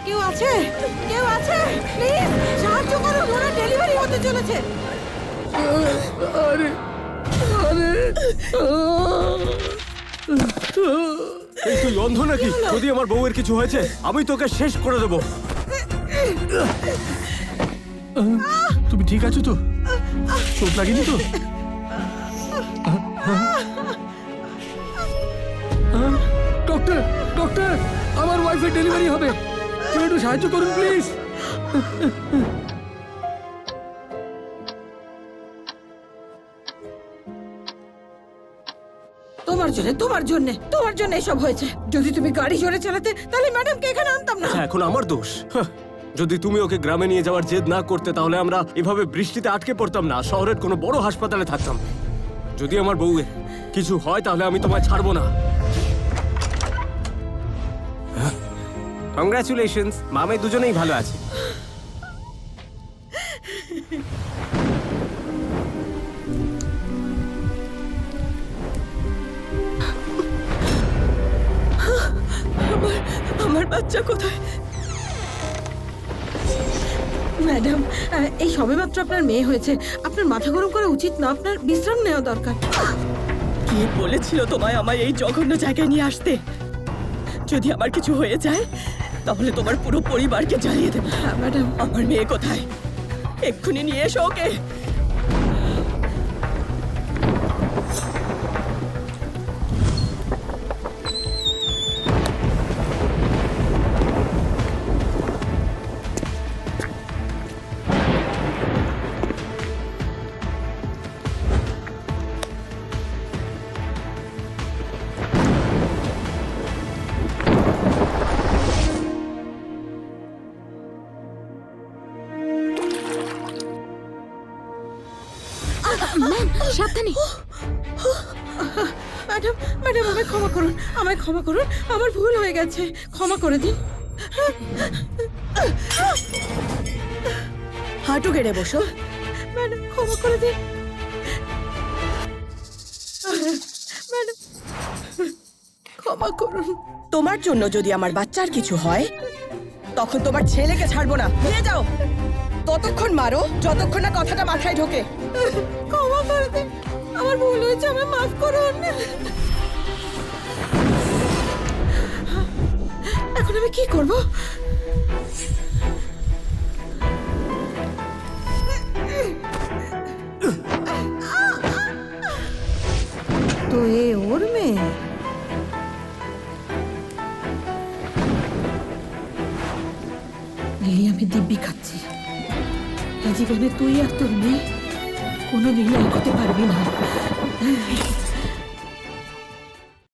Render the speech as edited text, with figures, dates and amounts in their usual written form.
কেউ আছে? কেউ আছে? প্লিজ সাহায্য করুন, ওনার ডেলিভারি হতে চলেছে। আরে আরে এই তুই অন্ধ নাকি? যদি আমার বউয়ের কিছু হয়েছে আমি তোকে শেষ করে দেবো। তুমি ঠিক আছো তো? চোট লাগেনি তো? ডক্টর ডক্টর, আমার ওয়াইফের ডেলিভারি হবে, কেউ একটু সাহায্য করুন প্লিজ। তোমার জন্য এসব হয়েছে। যদি তুমি গাড়ি জোরে চালাতে তাহলে ম্যাডামকে এখানে আনতাম না। আচ্ছা, এখন আমার দোষ? যদি তুমি ওকে গ্রামে নিয়ে যাওয়ার জেদ না করতে তাহলে আমরা এভাবে বৃষ্টিতে আটকে পড়তাম না, শহরের কোনো বড় হাসপাতালে থাকতাম। যদি আমার বউয়ের কিছু হয় তাহলে আমি তোমায় ছাড়বো না। কংগ্রাচুলেশনস, মামে দুজনেই ভালো আছে। আমার বাচ্চা কোথায়? ম্যাডাম, এই সবেমাত্র আপনার মেয়ে হয়েছে, আপনার মাথা গরম করা উচিত না, আপনার বিশ্রাম নেওয়া দরকার। কে বলেছিল তোমায় আমায় এই জঘন্য জায়গায় নিয়ে আসতে? যদি আমার কিছু হয়ে যায় তাহলে তোমার পুরো পরিবারকে জ্বালিয়ে দেবো। হ্যাঁ ম্যাডাম। আমার মেয়ে কোথায়? এক্ষুনি নিয়ে এসো ওকে। সাবধানে। ম্যাডাম ম্যাডাম, আমায় ক্ষমা করুন, আমায় ক্ষমা করুন, আমার ভুল হয়ে গেছে, ক্ষমা করে দিন। হাঁটু গেড়ে বসো। ম্যাডাম ক্ষমা করে দিন। ম্যাডাম ক্ষমা করুন। তোমার জন্য যদি আমার বাচ্চার কিছু হয় তখন তোমার ছেলেকে ছাড়বো না। নিয়ে যাও, ততক্ষণ মারো যতক্ষণ না কথাটা মাথায় ঢোকে। ক্ষমা করে দিন, আমার ভুল হয়েছে, আমায় মাফ করুন। এখন আমি কি করব? তো এ ওর মেয়ে? লিলি, আমি দিব্যি খাচ্ছি, এই জীবনে তুই আর তোর মেয়ে কোনোদিনই এক হতে পারবি না।